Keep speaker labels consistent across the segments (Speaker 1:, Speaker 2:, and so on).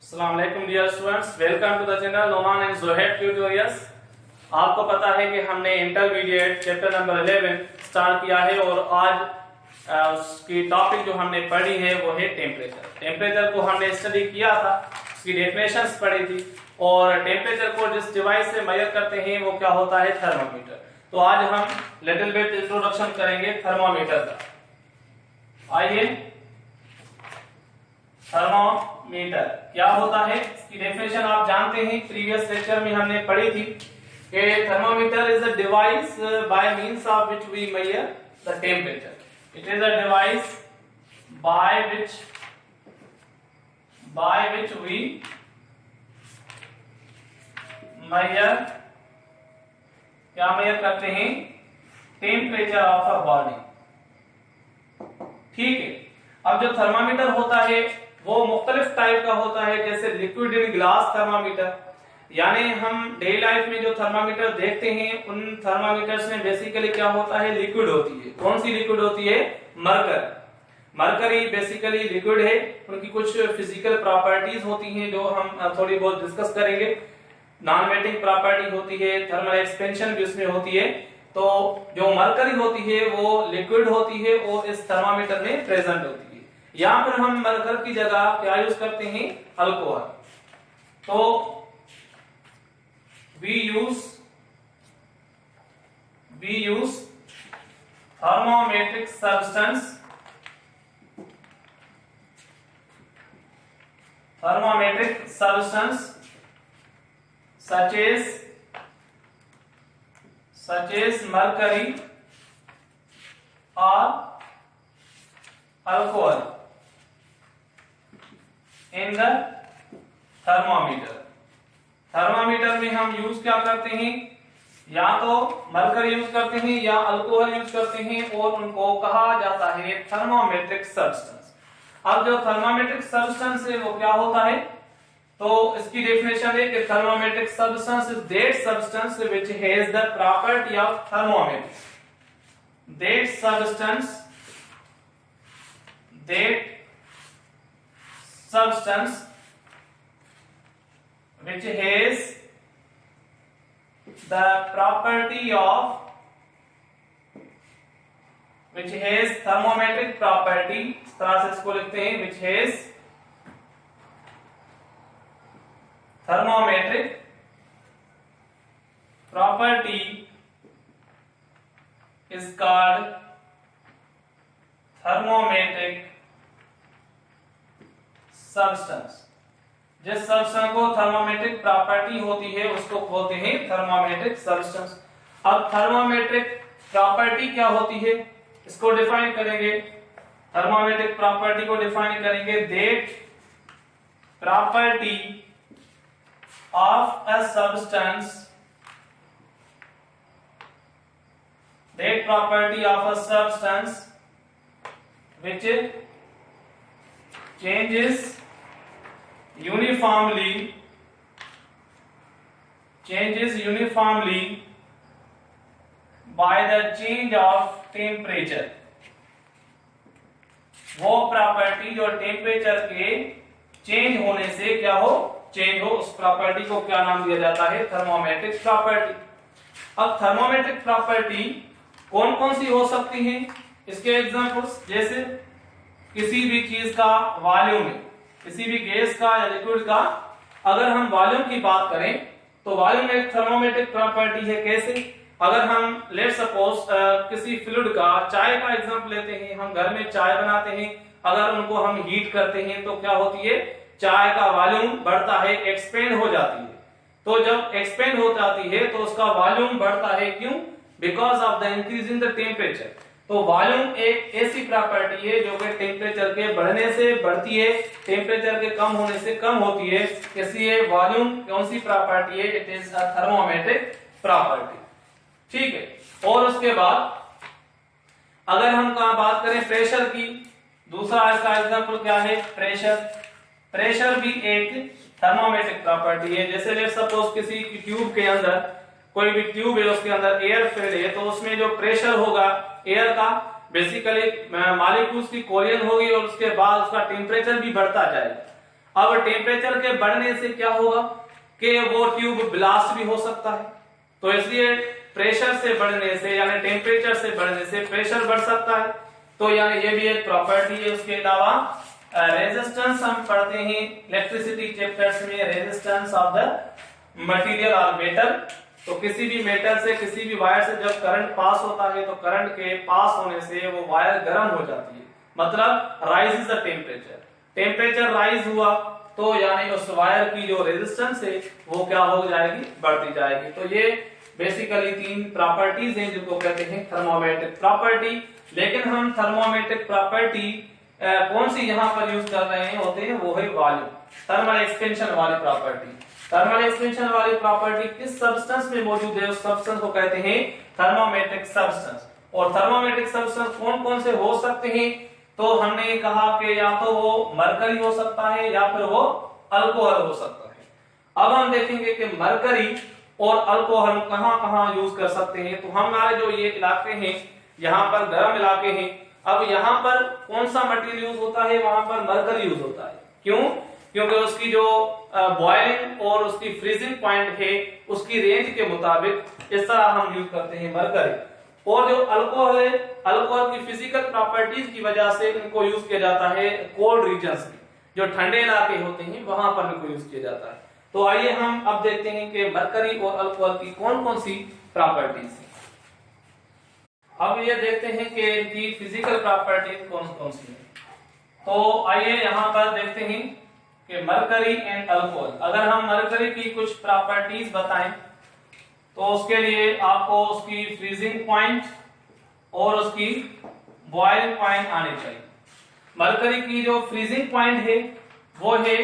Speaker 1: अस्सलाम वालेकुम dear students, welcome to the channel Noman and Zohaib tutorials. आपको पता है कि हमने इंटरमीडिएट चैप्टर नंबर 11 स्टार्ट किया है और आज उसकी टॉपिक जो हमने पढ़ी है वो है टेम्परेचर। टेम्परेचर को हमने स्टडी किया था, उसकी डेफिनेशंस पढ़ी थी और टेम्परेचर को जिस डिवाइस से मेजर करते हैं वो क्या होता है, थर्मामीटर। तो आज हम लिटिल बिट इंट्रोडक्शन करेंगे थर्मामीटर का। आइए, थर्मामीटर क्या होता है, इसकी डेफिनेशन आप जानते हैं, प्रीवियस लेक्चर में हमने पढ़ी थी कि thermometer is a device by means of which we measure the temperature. It is a device by which we measure, क्या मेजर करते हैं, टेम्परेचर ऑफ अ बॉडी। ठीक है, अब जो थर्मामीटर होता है वो मुख्तलिफ टाइप का होता है, जैसे लिक्विड इन ग्लास थर्मामीटर, यानी हम डेली लाइफ में जो थर्मामीटर देखते हैं उन थर्मामीटर्स में बेसिकली क्या होता है, लिक्विड होती है। कौन सी लिक्विड होती है, मरकरी बेसिकली लिक्विड है। उनकी कुछ फिजिकल प्रॉपर्टीज होती हैं जो हम थोड़ी बहुत डिस्कस करेंगे। नॉन मेटिंग प्रॉपर्टी होती है, थर्मल एक्सपेंशन भी उसमें होती है। तो जो मरकरी होती है वो लिक्विड होती है और इस थर्मामीटर में प्रेजेंट होती है। यहां पर हम मरकरी की जगह क्या यूज करते हैं, अल्कोहल। तो we use thermometric substance such as mercury or alcohol in the thermometer। Thermometer में हम यूज क्या करते हैं, या तो मरकरी यूज करते हैं या अल्कोहल यूज करते हैं और उनको कहा जाता है थर्मोमेट्रिक सब्सटेंस। अब जो थर्मोमेट्रिक सब्सटेंस है वो क्या होता है, तो इसकी डेफिनेशन है कि thermometric substance is that substance which has the property of thermometer. That substance which has the property of, which has thermometric property, इस तरह से इसको लिखते हैं, which has thermometric property is called thermometric substance। जिस substance को thermometric property होती है उसको बोलते हैं थर्मोमेट्रिक सब्सटेंस। अब थर्मोमेट्रिक प्रॉपर्टी क्या होती है, इसको डिफाइन करेंगे। थर्मोमेट्रिक प्रॉपर्टी को डिफाइन करेंगे, that property of a substance, that property of a substance which changes uniformly by the change of temperature। वो प्रॉपर्टी जो टेम्परेचर के चेंज होने से क्या हो, चेंज हो, उस प्रॉपर्टी को क्या नाम दिया जाता है, थर्मोमेट्रिक प्रॉपर्टी। अब थर्मोमेट्रिक प्रॉपर्टी कौन कौन सी हो सकती है, इसके एग्जांपल्स, जैसे किसी भी चीज का वॉल्यूम है, किसी भी गैस का या लिक्विड का अगर हम वॉल्यूम की बात करें तो वॉल्यूम एक थर्मोमेट्रिक प्रॉपर्टी है। कैसे, अगर हम लेट सपोज किसी फ्लूइड का, चाय का एग्जांपल लेते हैं, हम घर में चाय बनाते हैं, अगर उनको हम हीट करते हैं तो क्या होती है, चाय का वॉल्यूम बढ़ता है, एक्सपेंड हो जाती है। तो जब एक्सपेंड हो जाती है तो उसका वॉल्यूम बढ़ता है, क्यों, because of the increase in the temperature. तो वॉल्यूम एक ऐसी प्रॉपर्टी है जो कि टेम्परेचर के बढ़ने से बढ़ती है, टेम्परेचर के कम होने से कम होती है। इसलिए वॉल्यूम कौन सी प्रॉपर्टी है, it is a thermometric property. ठीक है, और उसके बाद अगर हम कहां बात करें प्रेशर की, दूसरा इसका एग्जांपल क्या है, प्रेशर भी एक थर्मोमेट्रिक प्रॉपर्टी है। जैसे लेट सपोज किसी ट्यूब के अंदर, कोई भी ट्यूब है उसके अंदर एयर फिल्ड है, तो उसमें जो प्रेशर होगा एयर का, बेसिकली मॉलिक्यूल्स की कोलिजन होगी और उसके बाद उसका टेम्परेचर भी बढ़ता जाएगा। अब टेम्परेचर के बढ़ने से क्या होगा कि वो ट्यूब ब्लास्ट भी हो सकता है, तो इसलिए प्रेशर से बढ़ने से यानी टेम्परेचर से बढ़ने से प्रेशर बढ़ सकता है, तो यानी ये भी एक प्रॉपर्टी है। उसके अलावा रेजिस्टेंस हम पढ़ते हैं इलेक्ट्रिसिटी चैप्टर्स में, रेजिस्टेंस ऑफ द मटेरियल और मेटल। तो किसी भी मेटल से किसी भी वायर से जब करंट पास होता है तो करंट के पास होने से वो वायर गर्म हो जाती है, मतलब rise the temperature, temperature rise हुआ तो यानी उस वायर की जो रेजिस्टेंस है वो क्या हो जाएगी, बढ़ती जाएगी। तो ये बेसिकली 3 प्रॉपर्टीज हैं जिनको कहते हैं थर्मोमेट्रिक प्रॉपर्टी। लेकिन हम थर्मोमेट्रिक प्रॉपर्टी कौन सी यहाँ पर यूज कर रहे हैं होते हैं, वो है वॉल्यूम, थर्मल एक्सपेंशन वाली प्रॉपर्टी। थर्मल एक्सपेंशन वाली प्रॉपर्टी किस सब्सटेंस में मौजूद है, उस सब्सटेंस को कहते हैं थर्मोमेट्रिक सब्सटेंस। और थर्मोमेट्रिक सब्सटेंस कौन कौन से हो सकते हैं, तो हमने कहा कि या तो वो मरकरी हो सकता है या फिर वो अल्कोहल हो सकता है। अब हम देखेंगे कि मरकरी और अल्कोहल कहां कहां यूज कर सकते हैं। तो हमारे जो ये इलाके हैं यहाँ पर गर्म इलाके हैं, अब यहाँ पर कौन सा मटेरियल यूज होता है, वहां पर मरकरी यूज होता है। क्यों? क्योंकि उसकी जो बॉइलिंग और उसकी फ्रीजिंग पॉइंट है उसकी रेंज के मुताबिक इस तरह हम यूज करते हैं मरकरी। और जो अल्कोहल है, अल्कोहल की फिजिकल प्रॉपर्टीज की वजह से इनको यूज किया जाता है कोल्ड रीजन्स में, जो ठंडे इलाके होते हैं वहां पर इनको यूज किया जाता है। तो आइए हम अब देखते हैं कि मरकरी और अल्कोहल की कौन कौन सी प्रॉपर्टीज हैं। अब ये देखते हैं कि इनकी फिजिकल प्रॉपर्टीज कौन कौन सी है। तो आइए यहाँ पर देखते हैं कि मरकरी एंड अल्कोहल। अगर हम मरकरी की कुछ प्रॉपर्टीज बताएं तो उसके लिए आपको उसकी फ्रीजिंग पॉइंट और उसकी बॉइलिंग पॉइंट आने चाहिए। मरकरी की जो फ्रीजिंग पॉइंट है वो है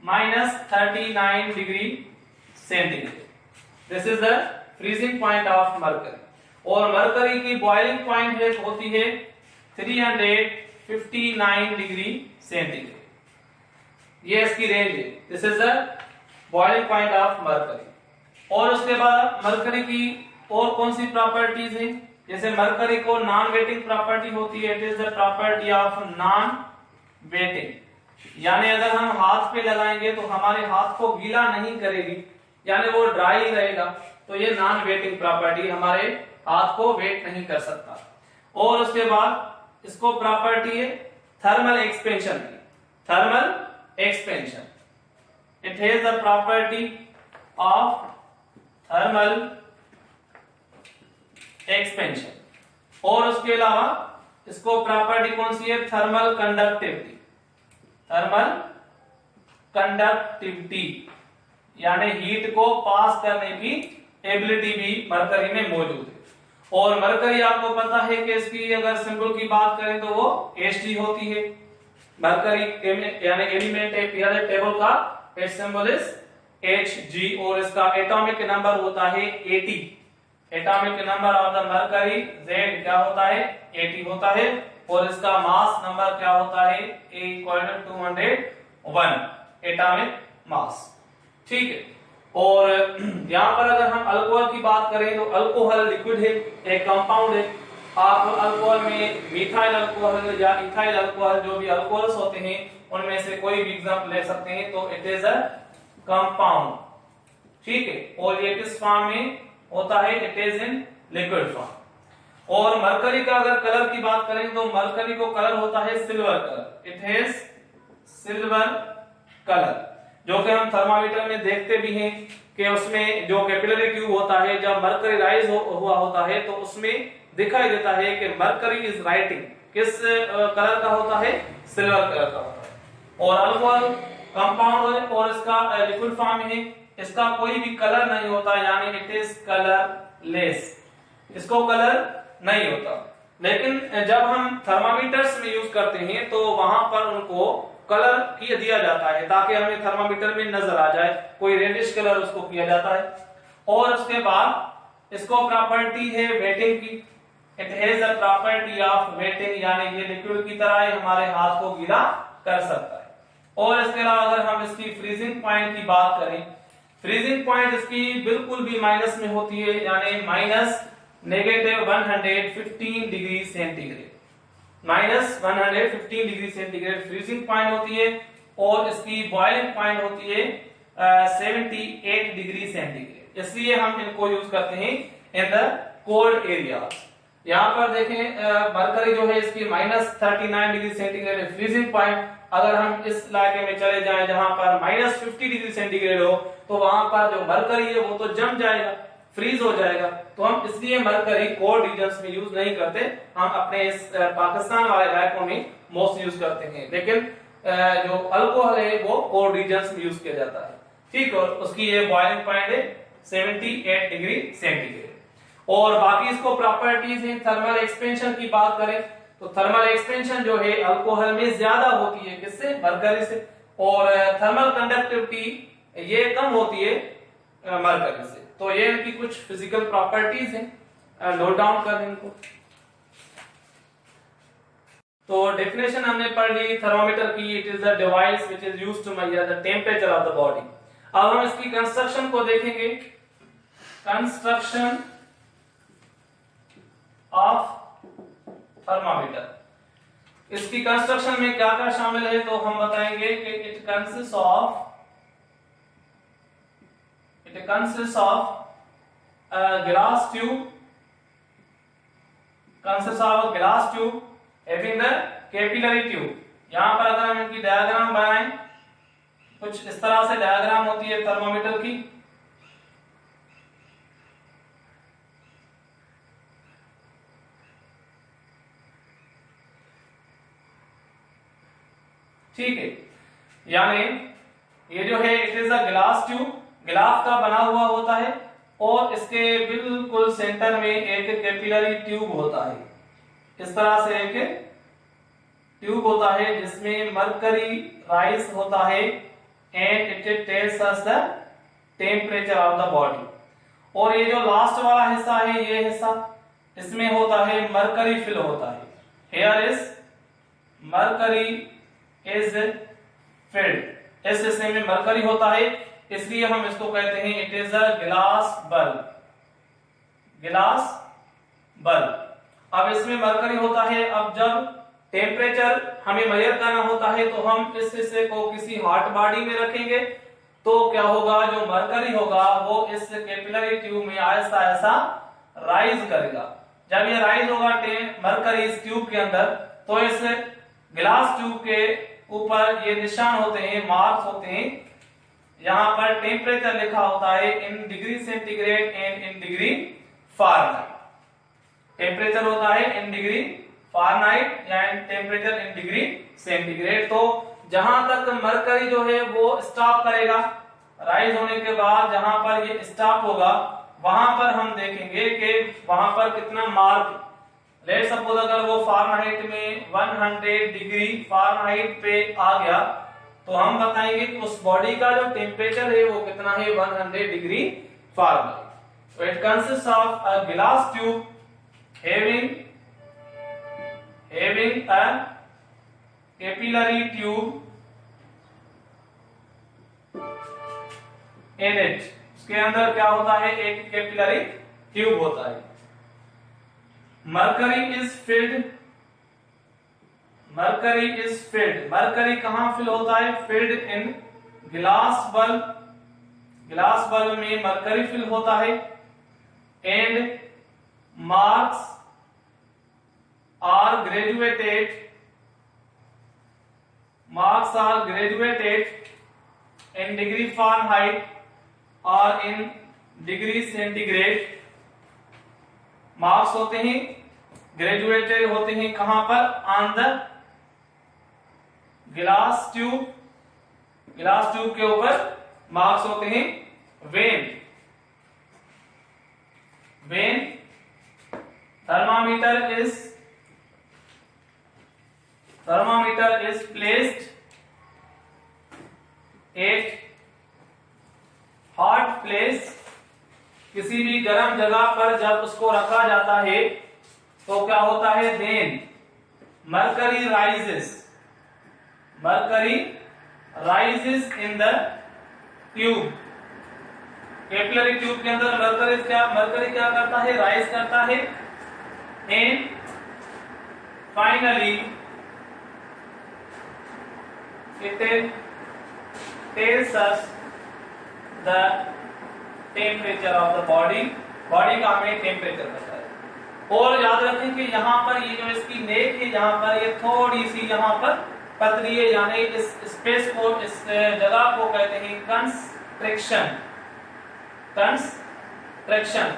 Speaker 1: -39 degree centigrade, this is the freezing point of mercury. और मरकरी की बॉइलिंग पॉइंट है होती है 359 डिग्री सेंटीग्रेड, ये इसकी रेंज है, this is the boiling point of mercury. और उसके बाद मरकरी की और कौन सी प्रॉपर्टीज हैं, जैसे मरकरी को नॉन वेटिंग प्रॉपर्टी होती है, it is the property of non waiting, यानी अगर हम हाथ पे लगाएंगे तो हमारे हाथ को गीला नहीं करेगी, यानी वो ड्राई रहेगा, तो ये नॉन वेटिंग प्रॉपर्टी हमारे हाथ को वेट नहीं कर सकता। और उसके बाद इसको प्रॉपर्टी है थर्मल एक्सपेंशन की, thermal expansion, it has the property of thermal expansion. और उसके अलावा इसको प्रॉपर्टी कौन सी है, थर्मल कंडक्टिविटी, थर्मल कंडक्टिविटी यानी हीट को पास करने की एबिलिटी भी मरकरी में मौजूद है। और मरकरी आपको पता है कि इसकी अगर सिंबल की बात करें तो वो Hg होती है। मरकरी यानी एलिमेंट है पीरियोडिक टेबल का, इट्स सिंबल इज Hg और इसका एटॉमिक नंबर होता है 80। Atomic number of the mercury Z क्या होता है, 80 होता है। और इसका मास नंबर क्या होता है, A = 201 एटॉमिक मास, ठीक है। और यहाँ पर अगर हम अल्कोहल की बात करें तो अल्कोहल लिक्विड है, एक कंपाउंड है। आप अल्कोहल में मिथाइल अल्कोहल या इथाइल अल्कोहल जो भी अल्कोहल्स होते हैं उनमें से कोई भी एग्जांपल ले सकते हैं, तो इट इज अ कंपाउंड, ठीक है। और ये किस फॉर्म में होता है, it is in liquid form. और मरकरी का अगर कलर की बात करें तो मरकरी को कलर होता है silver colour, it is silver colour, जो कि हम थर्मामीटर में देखते भी हैं कि उसमें जो कैपिलरी ट्यूब होता है जब मरकरी राइज हुआ होता है तो उसमें दिखाई देता है कि मरकरी इज राइटिंग किस कलर का होता है, सिल्वर कलर का होता है। और अल्कोहल कंपाउंड है और इसका लिक्विड फॉर्म है, इसका कोई भी कलर नहीं होता, यानी इट इज कलरलेस, इसको कलर नहीं होता। लेकिन जब हम थर्मामीटर्स में यूज करते हैं तो वहां पर उनको कलर किया दिया जाता है ताकि हमें थर्मामीटर में नजर आ जाए, कोई रेडिश कलर उसको किया जाता है। और उसके बाद इसको प्रॉपर्टी है वेटिंग की, it has the property of waiting, यानी ये लिक्विड की तरह ही हमारे हाथ को गीला कर सकता है। और इसके अलावा अगर हम इसकी फ्रीजिंग पॉइंट की बात करें, फ्रीजिंग पॉइंट इसकी बिल्कुल भी माइनस में होती है, यानी -115 degree centigrade, -115 degree centigrade freezing point होती है। और इसकी बॉइलिंग पॉइंट होती है 78 डिग्री सेंटीग्रेड। इसलिए हम इनको यूज करते हैं इन द कोल्ड एरिया। यहाँ पर देखें मरकरी जो है इसकी -39 डिग्री सेंटीग्रेड फ्रीजिंग पॉइंट। अगर हम इस इलाके में चले जाएं जहां पर -50 डिग्री सेंटीग्रेड हो तो वहां पर जो मरकरी है वो तो जम जाएगा, फ्रीज हो जाएगा। तो हम इसलिए मरकरी कोल्ड रीजन्स में यूज नहीं करते, हम अपने इस पाकिस्तान वाले इलाकों में मोस्ट यूज करते हैं। लेकिन जो अल्कोहल है वो कोल्ड रीजन्स में यूज किया जाता है। ठीक, और उसकी ये बॉइलिंग पॉइंट है 78 डिग्री सेंटीग्रेड। और बाकी इसको प्रॉपर्टीज है। थर्मल एक्सपेंशन की बात करें तो थर्मल एक्सपेंशन जो है अल्कोहल में ज्यादा होती है, किससे? मरकरी से। और थर्मल कंडक्टिविटी ये कम होती है मरकरी से। तो ये इनकी कुछ फिजिकल प्रॉपर्टीज हैं, नोट डाउन कर लें इनको। तो डेफिनेशन हमने पढ़ ली थर्मोमीटर की। It is the device which is used to measure the temperature of the body. अब हम इसकी कंस्ट्रक्शन को देखेंगे। Construction of thermometer. इसकी कंस्ट्रक्शन में क्या क्या शामिल है तो हम बताएंगे कि it consist of glass tube, consists of a glass tube having the capillary tube। यहां पर अगर हम इनकी डायग्राम बनाएं, कुछ इस तरह से डायग्राम होती है थर्मामीटर की। ठीक है, यानी ये जो है it is a glass tube, glass का बना हुआ होता है और इसके बिल्कुल सेंटर में एक कैपिलरी ट्यूब होता है। इस तरह से एक ट्यूब होता है जिसमें मरकरी राइज होता है and it tells us the temperature of the body. और ये जो लास्ट वाला हिस्सा है, ये हिस्सा, इसमें होता है मरकरी फिल होता है। Here is mercury is filled. इस हिस्से में मरकरी होता है, इसलिए हम इसको कहते हैं it is a glass bulb. Glass bulb. अब इसमें मरकरी होता है। अब जब टेम्परेचर हमें मेजर करना होता है तो हम इस हिस्से को किसी हॉट बॉडी में रखेंगे तो क्या होगा, जो मरकरी होगा वो इस कैपिलरी ट्यूब में आहिस्ता आहिस्ता राइज करेगा। जब ये राइज होगा मरकरी इस ट्यूब के अंदर, तो इस ग्लास ट्यूब के ऊपर ये निशान होते हैं, मार्क्स होते हैं। यहां पर टेम्परेचर लिखा होता है in degree centigrade and in degree Fahrenheit. Temperature होता है इन डिग्री फारेनहाइट या टेम्परेचर इन डिग्री सेंटीग्रेड। तो जहां तक मरकरी जो है वो स्टॉप करेगा राइज होने के बाद, जहां पर ये स्टॉप होगा वहां पर हम देखेंगे कि वहां पर कितना मार्क। लेट्स सपोज अगर वो फारेनहाइट में 100 डिग्री फारेनहाइट पे आ गया तो हम बताएंगे कि उस बॉडी का जो टेम्परेचर है वो कितना है, 100 डिग्री फारेनहाइट। तो it consist of a glass tube having a capillary tube in it। उसके अंदर क्या होता है, एक कैपिलरी ट्यूब होता है। Mercury is filled. Mercury is filled. Mercury कहां फिल होता है? Filled in glass bulb. Glass bulb में मरकरी फिल होता है and marks are graduated in degree Fahrenheit or in degree centigrade। Marks होते हैं, ग्रेजुएटेड होते हैं कहां पर? On the glass tube. Glass tube के ऊपर मार्क्स होते हैं। When thermometer is placed at hot place। किसी भी गर्म जगह पर जब उसको रखा जाता है तो क्या होता है? then mercury rises in the tube। Capillary tube के अंदर मरकरी क्या करता है? राइज करता है and finally it tells us the temperature of the body, body का हमें टेम्परेचर बताता है। और याद रखें कि यहाँ पर ये जो इसकी नेक है, यहाँ पर ये थोड़ी सी यहाँ पर पतली है, यानी इस स्पेस को, इस जगह को कहते हैं कंस्ट्रिक्शन।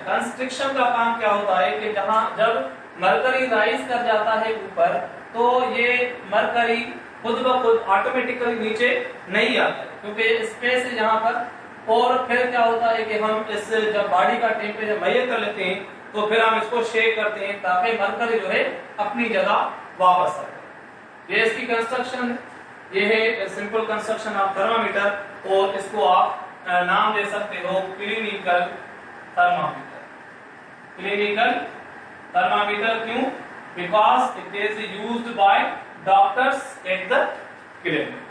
Speaker 1: कंस्ट्रिक्शन का काम क्या होता है कि जहां जब मरकरी राइज कर जाता है ऊपर, तो ये मरकरी खुद ब खुद ऑटोमेटिकली नीचे नहीं आता है, क्योंकि स्पेस है यहाँ पर। और फिर क्या होता है कि हम इस जब बॉडी का टेम्परेचर मेजर कर लेते हैं, तो फिर हम इसको शेक करते हैं ताकि मरकरी जो है अपनी जगह वापस आए। ये इसकी कंस्ट्रक्शन है, ये है सिंपल कंस्ट्रक्शन ऑफ थर्मामीटर, और इसको आप नाम दे सकते हो क्लिनिकल थर्मामीटर। क्लिनिकल थर्मामीटर क्यों? Because it is used by doctors at the clinic.